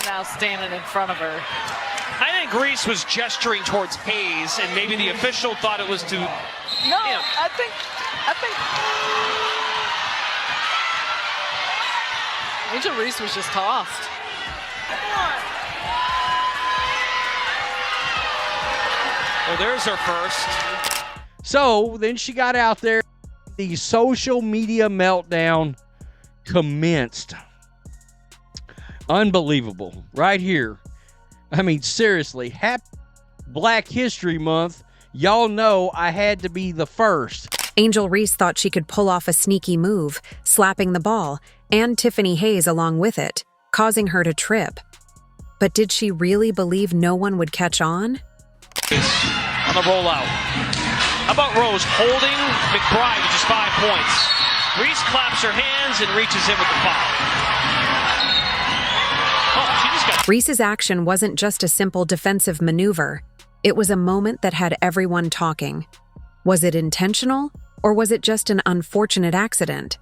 now standing in front of her. I think Reese was gesturing towards Hayes, and maybe the official thought it was to him. I think Angel Reese was just tossed. Well, there's her first. So then she got out there. The social media meltdown commenced. Unbelievable. Right here. I mean, seriously. Happy Black History Month. Y'all know I had to be the first. Angel Reese thought she could pull off a sneaky move, slapping the ball, and Tiffany Hayes along with it, causing her to trip. But did she really believe no one would catch on? On the rollout. How about Rose holding McBride to just 5 points? Reese claps her hands and reaches in with the foul. Oh, she just got... Reese's action wasn't just a simple defensive maneuver. It was a moment that had everyone talking. Was it intentional, or was it just an unfortunate accident?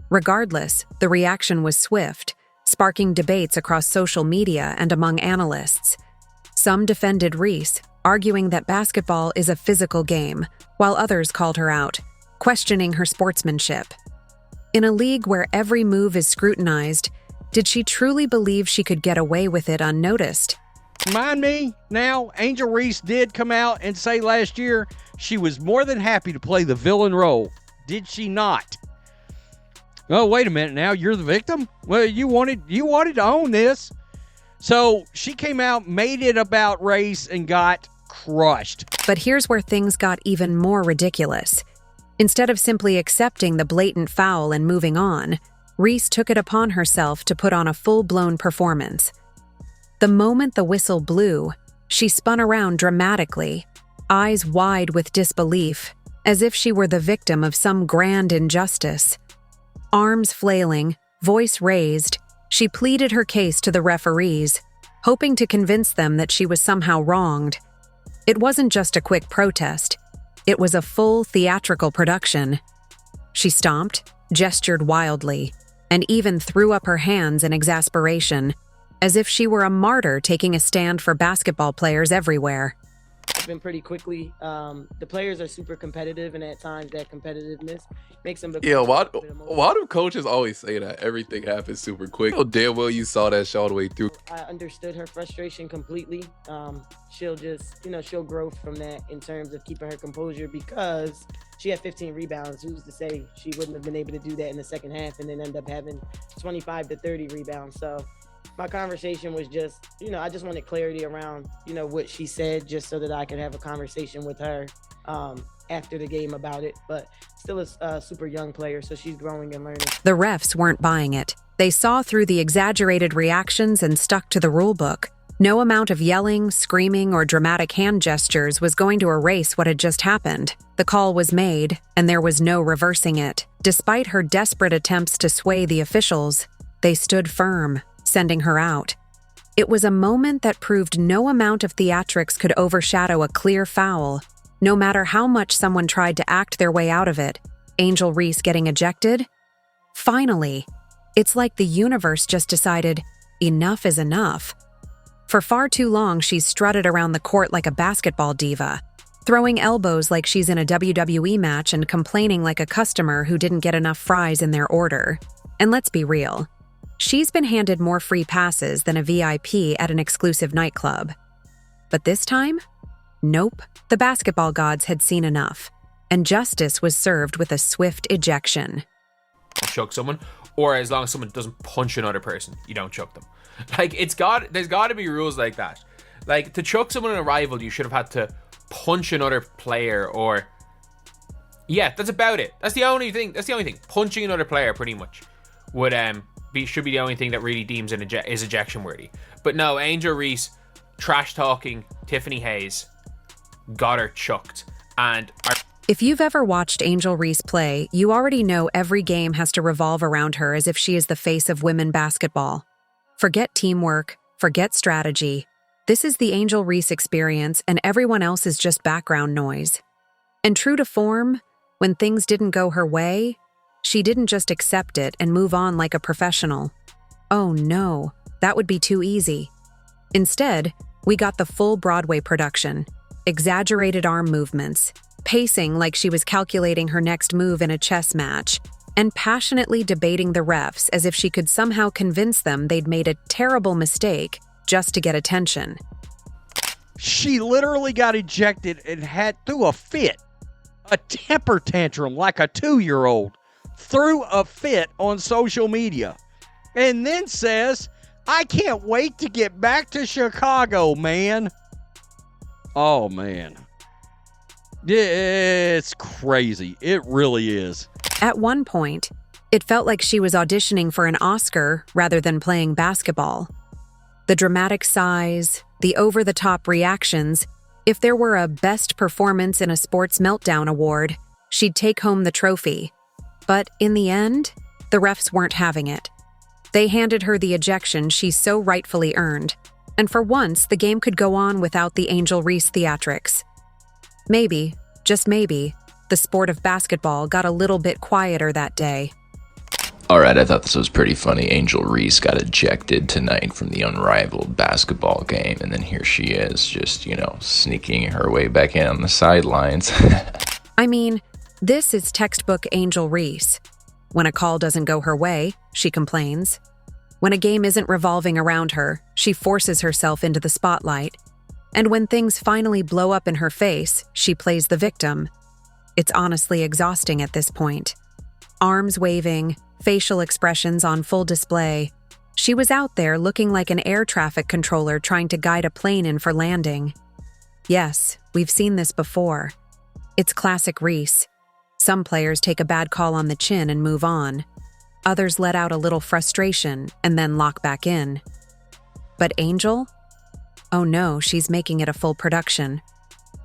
Regardless, the reaction was swift, sparking debates across social media and among analysts. Some defended Reese, arguing that basketball is a physical game, while others called her out, questioning her sportsmanship. In a league where every move is scrutinized, did she truly believe she could get away with it unnoticed? Remind me now, Angel Reese did come out and say last year she was more than happy to play the villain role. Did she not? Oh, wait a minute now, you're the victim? Well, you wanted to own this. So she came out, made it about race, and got crushed. But here's where things got even more ridiculous. Instead of simply accepting the blatant foul and moving on, Reese took it upon herself to put on a full-blown performance. The moment the whistle blew, she spun around dramatically, eyes wide with disbelief, as if she were the victim of some grand injustice. Arms flailing, voice raised, she pleaded her case to the referees, hoping to convince them that she was somehow wronged. It wasn't just a quick protest. It was a full theatrical production. She stomped, gestured wildly, and even threw up her hands in exasperation, as if she were a martyr taking a stand for basketball players everywhere. It's been pretty quickly. The players are super competitive, and at times that competitiveness makes them become... Yeah, why do coaches always say that? Everything happens super quick. You know damn well you saw that shot all the way through. I understood her frustration completely. She'll just, she'll grow from that in terms of keeping her composure, because she had 15 rebounds. Who's to say she wouldn't have been able to do that in the second half and then end up having 25 to 30 rebounds? So my conversation was just, I just wanted clarity around, what she said, just so that I could have a conversation with her after the game about it. But still a super young player, so she's growing and learning. The refs weren't buying it. They saw through the exaggerated reactions and stuck to the rule book. No amount of yelling, screaming, or dramatic hand gestures was going to erase what had just happened. The call was made, and there was no reversing it. Despite her desperate attempts to sway the officials, they stood firm, sending her out. It was a moment that proved no amount of theatrics could overshadow a clear foul. No matter how much someone tried to act their way out of it, Angel Reese getting ejected? Finally, it's like the universe just decided, enough is enough. For far too long, she's strutted around the court like a basketball diva, throwing elbows like she's in a WWE match and complaining like a customer who didn't get enough fries in their order. And let's be real. She's been handed more free passes than a VIP at an exclusive nightclub. But this time? Nope. The basketball gods had seen enough, and justice was served with a swift ejection. Choke someone, or as long as someone doesn't punch another person, you don't choke them. There's got to be rules like that. Like, to choke someone in Unrivaled, you should have had to punch another player, or... Yeah, that's about it. That's the only thing. Punching another player, pretty much, should be the only thing that really deems is ejection worthy. But no, Angel Reese trash talking Tiffany Hayes got her chucked. And if you've ever watched Angel Reese play, you already know every game has to revolve around her as if she is the face of women basketball. Forget teamwork, forget strategy. This is the Angel Reese experience, and everyone else is just background noise. And true to form, when things didn't go her way, she didn't just accept it and move on like a professional. Oh no, That would be too easy. Instead, we got the full Broadway production, exaggerated arm movements, pacing like she was calculating her next move in a chess match, and passionately debating the refs as if she could somehow convince them they'd made a terrible mistake just to get attention. She literally got ejected and had threw a fit, a temper tantrum like a 2-year-old, threw a fit on social media, and then says, "I can't wait to get back to Chicago, man." Oh, man. It's crazy. It really is. At one point, it felt like she was auditioning for an Oscar rather than playing basketball. The dramatic sighs, the over-the-top reactions. If there were a Best Performance in a Sports Meltdown award, she'd take home the trophy. But in the end, the refs weren't having it. They handed her the ejection she so rightfully earned, and for once, the game could go on without the Angel Reese theatrics. Maybe, just maybe, the sport of basketball got a little bit quieter that day. Alright, I thought this was pretty funny. Angel Reese got ejected tonight from the Unrivaled basketball game, and then here she is, just, sneaking her way back in on the sidelines. I mean, this is textbook Angel Reese. When a call doesn't go her way, she complains. When a game isn't revolving around her, she forces herself into the spotlight. And when things finally blow up in her face, she plays the victim. It's honestly exhausting at this point. Arms waving, facial expressions on full display. She was out there looking like an air traffic controller trying to guide a plane in for landing. Yes, we've seen this before. It's classic Reese. Some players take a bad call on the chin and move on. Others let out a little frustration and then lock back in. But Angel? Oh no, she's making it a full production.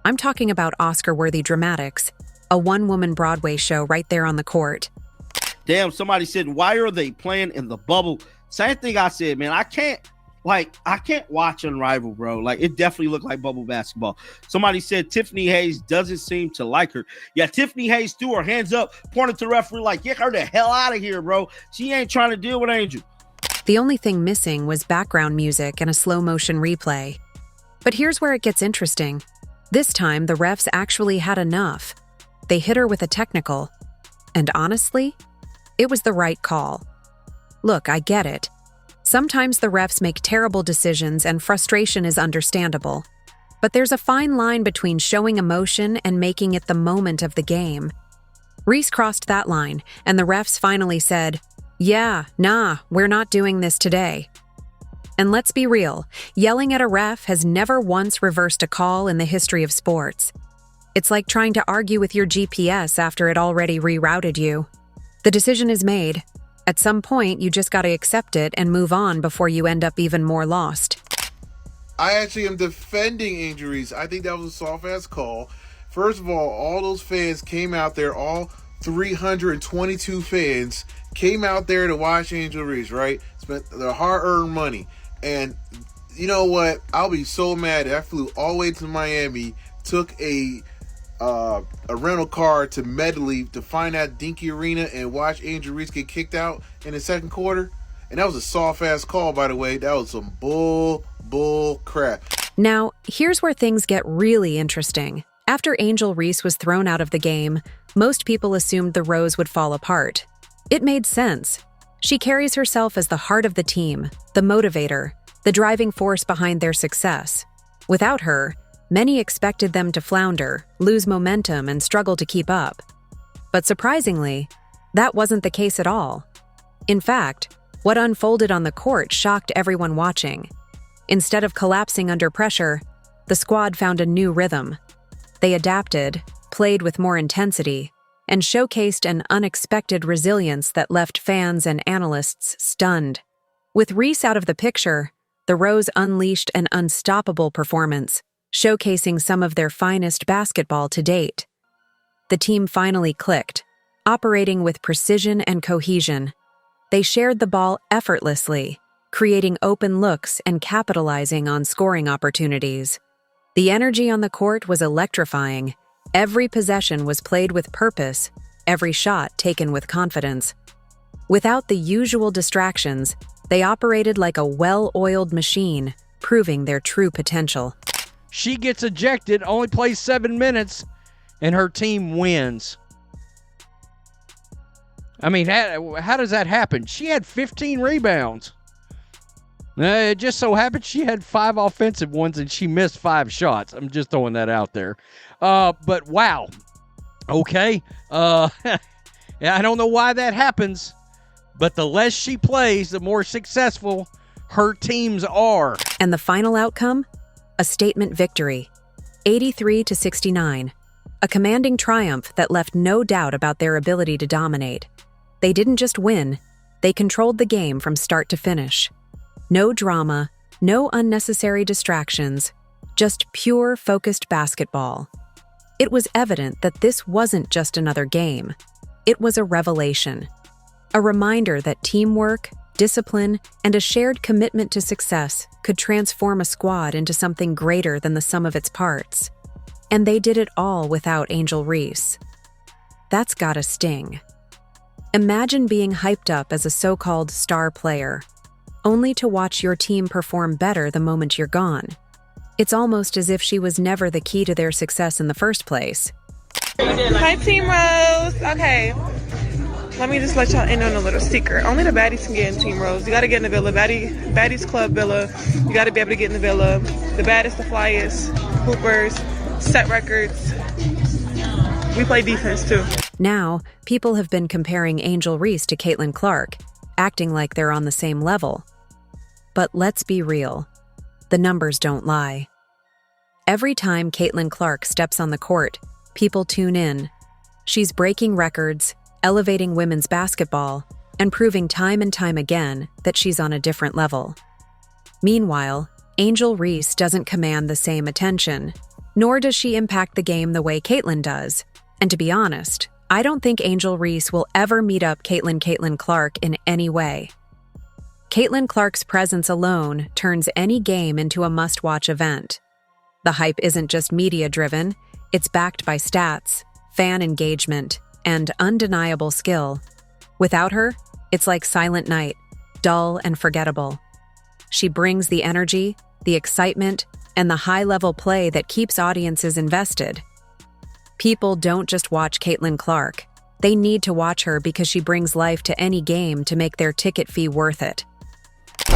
I'm talking about Oscar-worthy dramatics, a one-woman Broadway show right there on the court. Damn, somebody said, why are they playing in the bubble? Same thing I said, man. I can't watch Unrivaled, bro. Like, it definitely looked like bubble basketball. Somebody said Tiffany Hayes doesn't seem to like her. Yeah, Tiffany Hayes threw her hands up, pointed to the referee like, get her the hell out of here, bro. She ain't trying to deal with Angel. The only thing missing was background music and a slow-motion replay. But here's where it gets interesting. This time, the refs actually had enough. They hit her with a technical. And honestly, it was the right call. Look, I get it. Sometimes the refs make terrible decisions and frustration is understandable. But there's a fine line between showing emotion and making it the moment of the game. Reese crossed that line, and the refs finally said, "Yeah, nah, we're not doing this today." And let's be real, yelling at a ref has never once reversed a call in the history of sports. It's like trying to argue with your GPS after it already rerouted you. The decision is made. At some point, you just gotta accept it and move on before you end up even more lost. I actually am defending Angel Reese. I think that was a soft-ass call. First of all those fans came out there, all 322 fans came out there to watch Angel Reese, right? Spent their hard-earned money. And you know what? I'll be so mad that I flew all the way to Miami, took a rental car to Medley to find that dinky arena and watch Angel Reese get kicked out in the second quarter. And that was a soft-ass call, by the way. That was some bull crap. Now, here's where things get really interesting. After Angel Reese was thrown out of the game, most people assumed the Rose would fall apart. It made sense. She carries herself as the heart of the team, the motivator, the driving force behind their success. Without her, many expected them to flounder, lose momentum, and struggle to keep up. But surprisingly, that wasn't the case at all. In fact, what unfolded on the court shocked everyone watching. Instead of collapsing under pressure, the squad found a new rhythm. They adapted, played with more intensity, and showcased an unexpected resilience that left fans and analysts stunned. With Reese out of the picture, the Rose unleashed an unstoppable performance, showcasing some of their finest basketball to date. The team finally clicked, operating with precision and cohesion. They shared the ball effortlessly, creating open looks and capitalizing on scoring opportunities. The energy on the court was electrifying. Every possession was played with purpose, every shot taken with confidence. Without the usual distractions, They operated like a well-oiled machine, proving their true potential. She gets ejected, only plays 7 minutes, and her team wins. I mean, how does that happen? She had 15 rebounds. It just so happened she had 5 offensive ones and she missed 5 shots. I'm just throwing that out there. But wow. Okay. I don't know why that happens, but the less she plays, the more successful her teams are. And the final outcome? A statement victory. 83-69. A commanding triumph that left no doubt about their ability to dominate. They didn't just win, they controlled the game from start to finish. No drama, no unnecessary distractions, just pure, focused basketball. It was evident that this wasn't just another game. It was a revelation. A reminder that teamwork, discipline, and a shared commitment to success could transform a squad into something greater than the sum of its parts. And they did it all without Angel Reese. That's gotta sting. Imagine being hyped up as a so-called star player, only to watch your team perform better the moment you're gone. It's almost as if she was never the key to their success in the first place. Hi, Team Rose. Okay, let me just let y'all in on a little secret. Only the baddies can get in Team Rose. You gotta get in the villa. Baddies Club Villa. You gotta be able to get in the villa. The baddest, the flyest, hoopers, set records. We play defense too. Now, people have been comparing Angel Reese to Caitlin Clark, acting like they're on the same level. But let's be real. The numbers don't lie. Every time Caitlin Clark steps on the court, people tune in. She's breaking records, elevating women's basketball, and proving time and time again that she's on a different level. Meanwhile, Angel Reese doesn't command the same attention, nor does she impact the game the way Caitlin does. And to be honest, I don't think Angel Reese will ever meet up Caitlin Clark in any way. Caitlin Clark's presence alone turns any game into a must-watch event. The hype isn't just media-driven, it's backed by stats, fan engagement, and undeniable skill. Without her, it's like Silent Night, dull and forgettable. She brings the energy, the excitement, and the high-level play that keeps audiences invested. People don't just watch Caitlin Clark. They need to watch her because she brings life to any game to make their ticket fee worth it.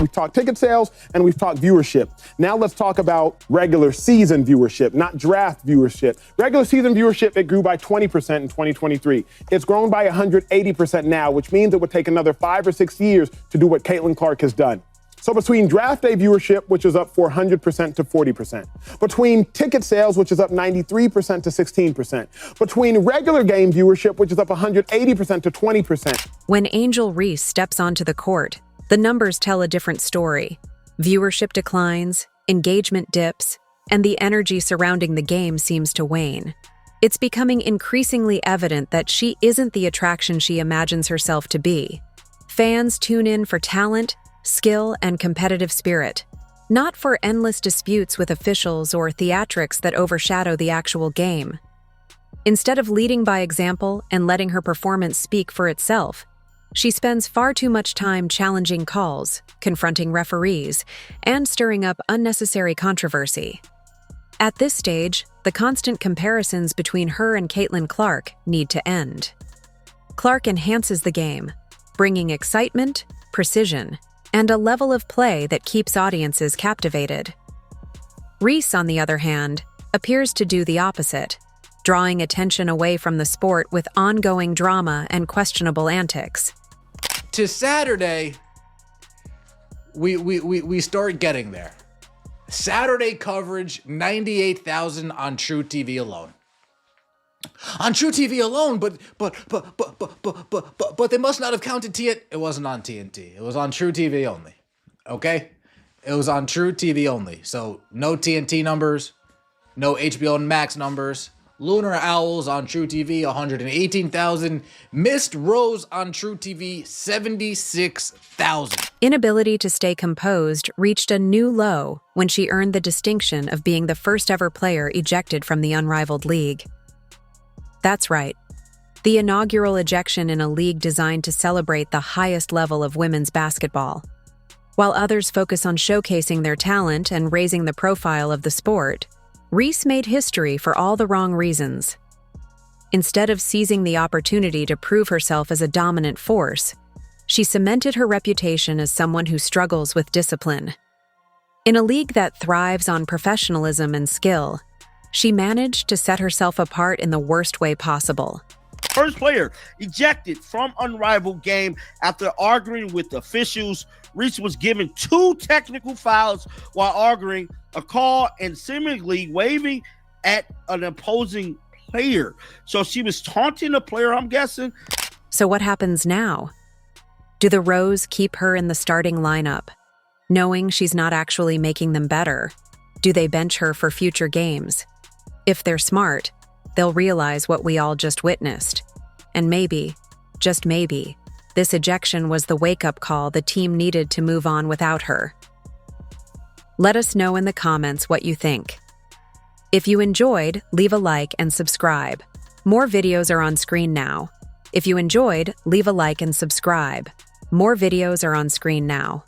We've talked ticket sales and we've talked viewership. Now let's talk about regular season viewership, not draft viewership. Regular season viewership, it grew by 20% in 2023. It's grown by 180% now, which means it would take another 5 or 6 years to do what Caitlin Clark has done. So between draft day viewership, which is up 400% to 40%, between ticket sales, which is up 93% to 16%, between regular game viewership, which is up 180% to 20%. When Angel Reese steps onto the court, the numbers tell a different story. Viewership declines, engagement dips, and the energy surrounding the game seems to wane. It's becoming increasingly evident that she isn't the attraction she imagines herself to be. Fans tune in for talent, skill, and competitive spirit, not for endless disputes with officials or theatrics that overshadow the actual game. Instead of leading by example and letting her performance speak for itself, she spends far too much time challenging calls, confronting referees, and stirring up unnecessary controversy. At this stage, the constant comparisons between her and Caitlin Clark need to end. Clark enhances the game, bringing excitement, precision, and a level of play that keeps audiences captivated. Reese, on the other hand, appears to do the opposite, drawing attention away from the sport with ongoing drama and questionable antics. To Saturday, we start getting there. Saturday coverage, 98,000 on True TV alone. On True TV alone, but they must not have counted TNT. It wasn't on TNT. It was on True TV only. Okay? It was on True TV only. So no TNT numbers, no HBO Max numbers. Lunar Owls on True TV, 118,000. Missed Rose on True TV, 76,000. Inability to stay composed reached a new low when she earned the distinction of being the first ever player ejected from the Unrivaled League. That's right. The inaugural ejection in a league designed to celebrate the highest level of women's basketball. While others focus on showcasing their talent and raising the profile of the sport, Reese made history for all the wrong reasons. Instead of seizing the opportunity to prove herself as a dominant force, she cemented her reputation as someone who struggles with discipline. In a league that thrives on professionalism and skill, she managed to set herself apart in the worst way possible. First player ejected from Unrivaled game after arguing with officials. Reese was given 2 technical fouls while arguing a call and seemingly waving at an opposing player. So she was taunting a player, I'm guessing. So what happens now? Do the Rows keep her in the starting lineup, knowing she's not actually making them better? Do they bench her for future games? If they're smart, they'll realize what we all just witnessed. And maybe, just maybe, this ejection was the wake-up call the team needed to move on without her. Let us know in the comments what you think. If you enjoyed, leave a like and subscribe. More videos are on screen now. If you enjoyed, leave a like and subscribe. More videos are on screen now.